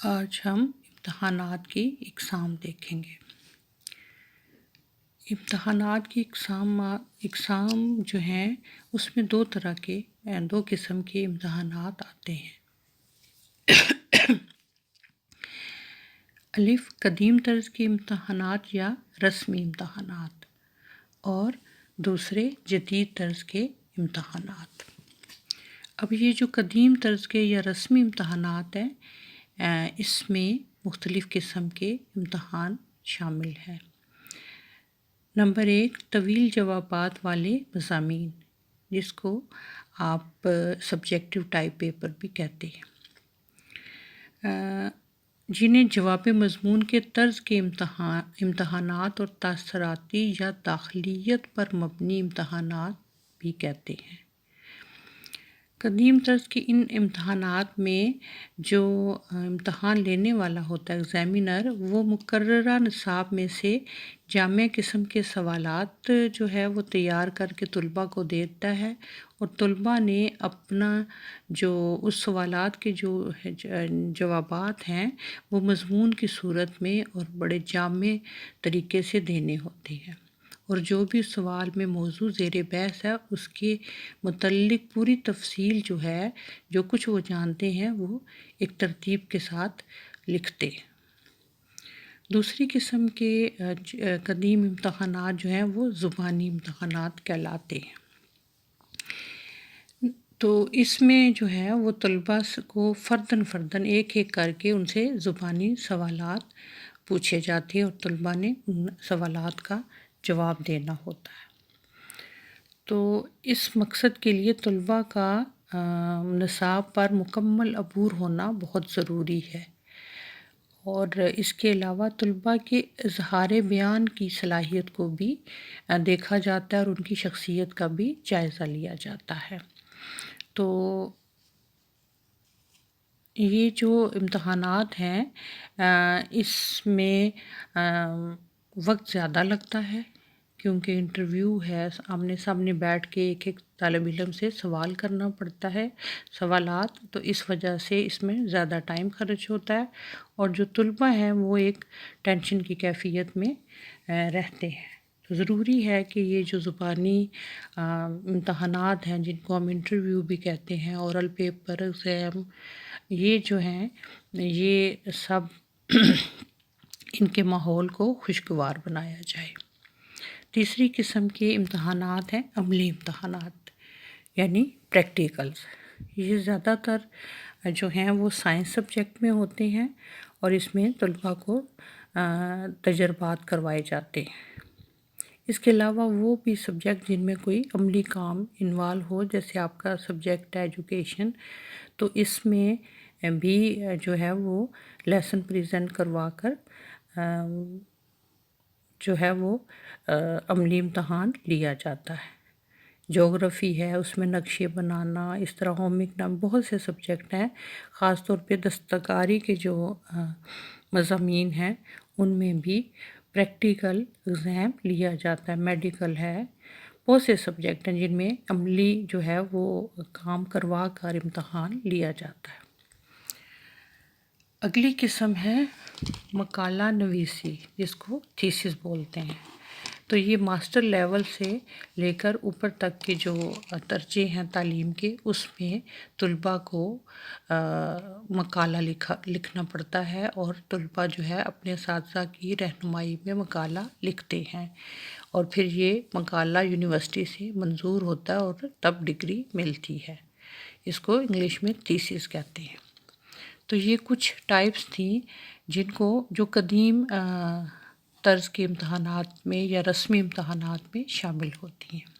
آج ہم امتحانات کی اقسام دیکھیں گے۔ امتحانات کی اقسام جو ہیں اس میں دو قسم کے امتحانات آتے ہیں۔ الف قدیم طرز کے امتحانات یا رسمی امتحانات، اور دوسرے جدید طرز کے امتحانات۔ اب یہ جو قدیم طرز کے یا رسمی امتحانات ہیں اس میں مختلف قسم کے امتحان شامل ہیں۔ نمبر 1، طویل جوابات والے مضامین، جس کو آپ سبجیکٹیو ٹائپ پیپر بھی کہتے ہیں، جنہیں جواب مضمون کے طرز کے امتحانات اور تاثراتی یا داخلیت پر مبنی امتحانات بھی کہتے ہیں۔ قدیم طرز کے ان امتحانات میں جو امتحان لینے والا ہوتا ہے ایگزامینر، وہ مقررہ نصاب میں سے جامع قسم کے سوالات جو ہے وہ تیار کر کے طلباء کو دیتا ہے، اور طلباء نے اپنا جو اس سوالات کے جو جوابات ہیں وہ مضمون کی صورت میں اور بڑے جامع طریقے سے دینے ہوتے ہیں، اور جو بھی سوال میں موضوع زیر بحث ہے اس کے متعلق پوری تفصیل جو ہے، جو کچھ وہ جانتے ہیں، وہ ایک ترتیب کے ساتھ لکھتے ہیں۔ دوسری قسم کے قدیم امتحانات جو ہیں وہ زبانی امتحانات کہلاتے ہیں۔ تو اس میں جو ہے وہ طلباء کو فرداً ایک کر کے ان سے زبانی سوالات پوچھے جاتے ہیں، اور طلباء نے ان سوالات کا جواب دینا ہوتا ہے۔ تو اس مقصد کے لیے طلباء کا نصاب پر مکمل عبور ہونا بہت ضروری ہے، اور اس کے علاوہ طلباء کے اظہار بیان کی صلاحیت کو بھی دیکھا جاتا ہے، اور ان کی شخصیت کا بھی جائزہ لیا جاتا ہے۔ تو یہ جو امتحانات ہیں اس میں وقت زیادہ لگتا ہے، کیونکہ انٹرویو ہے، آمنے سامنے بیٹھ کے ایک طالب علم سے سوال کرنا پڑتا ہے، سوالات، تو اس وجہ سے اس میں زیادہ ٹائم خرچ ہوتا ہے، اور جو طلباء ہیں وہ ایک ٹینشن کی کیفیت میں رہتے ہیں۔ تو ضروری ہے کہ یہ جو زبانی امتحانات ہیں، جن کو ہم انٹرویو بھی کہتے ہیں، اورل پیپر، ایگزام، یہ جو ہیں یہ سب ان کے ماحول کو خوشگوار بنایا جائے۔ تیسری قسم کے امتحانات ہیں عملی امتحانات، یعنی پریکٹیکلز۔ یہ زیادہ تر جو ہیں وہ سائنس سبجیکٹ میں ہوتے ہیں، اور اس میں طلباء کو تجربات کروائے جاتے ہیں۔ اس کے علاوہ وہ بھی سبجیکٹ جن میں کوئی عملی کام انوالو ہو، جیسے آپ کا سبجیکٹ ہے ایجوکیشن، تو اس میں بھی جو ہے وہ لیسن پریزنٹ کروا کر جو ہے وہ عملی امتحان لیا جاتا ہے۔ جغرافی ہے، اس میں نقشے بنانا، اس طرح ہوم اکنامکس، بہت سے سبجیکٹ ہیں، خاص طور پہ دستکاری کے جو مضامین ہیں ان میں بھی پریکٹیکل ایگزام لیا جاتا ہے۔ میڈیکل ہے، بہت سے سبجیکٹ ہیں جن میں عملی جو ہے وہ کام کروا کر امتحان لیا جاتا ہے۔ اگلی قسم ہے مقالہ نویسی، جس کو تھیسس بولتے ہیں۔ تو یہ ماسٹر لیول سے لے کر اوپر تک کے جو درجے ہیں تعلیم کے، اس میں طلباء کو مقالہ لکھنا پڑتا ہے، اور طلباء جو ہے اپنے اساتذہ کی رہنمائی میں مقالہ لکھتے ہیں، اور پھر یہ مقالہ یونیورسٹی سے منظور ہوتا ہے اور تب ڈگری ملتی ہے۔ اس کو انگلش میں تھیسس کہتے ہیں۔ تو یہ کچھ ٹائپس تھیں جن کو جو قدیم طرز کے امتحانات میں یا رسمی امتحانات میں شامل ہوتی ہیں۔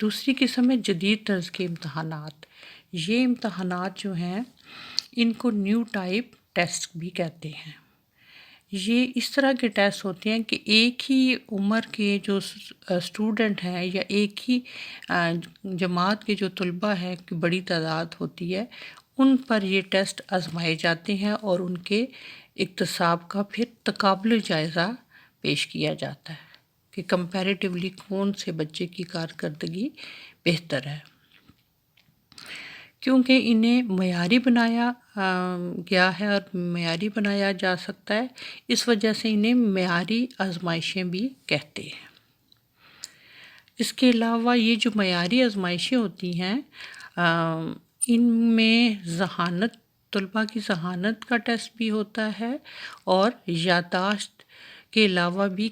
دوسری قسم ہے جدید طرز کے امتحانات۔ یہ امتحانات جو ہیں ان کو نیو ٹائپ ٹیسٹ بھی کہتے ہیں۔ یہ اس طرح کے ٹیسٹ ہوتے ہیں کہ ایک ہی عمر کے جو اسٹوڈنٹ ہیں یا ایک ہی جماعت کے جو طلباء ہیں کی بڑی تعداد ہوتی ہے، ان پر یہ ٹیسٹ آزمائے جاتے ہیں، اور ان کے اکتساب کا پھر تقابلی جائزہ پیش کیا جاتا ہے کہ کمپیریٹیولی کون سے بچے کی کارکردگی بہتر ہے۔ کیونکہ انہیں معیاری بنایا گیا ہے اور معیاری بنایا جا سکتا ہے، اس وجہ سے انہیں معیاری آزمائشیں بھی کہتے ہیں۔ اس کے علاوہ یہ جو معیاری آزمائشیں ہوتی ہیں ان میں ذہانت، طلباء کی ذہانت کا ٹیسٹ بھی ہوتا ہے، اور یادداشت کے علاوہ بھی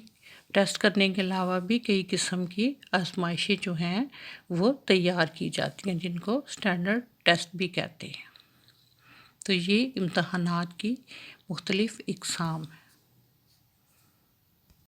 ٹیسٹ کرنے کے علاوہ بھی کئی قسم کی آزمائشیں جو ہیں وہ تیار کی جاتی ہیں، جن کو اسٹینڈرڈ ٹیسٹ بھی کہتے ہیں۔ تو یہ امتحانات کی مختلف اقسام ہیں۔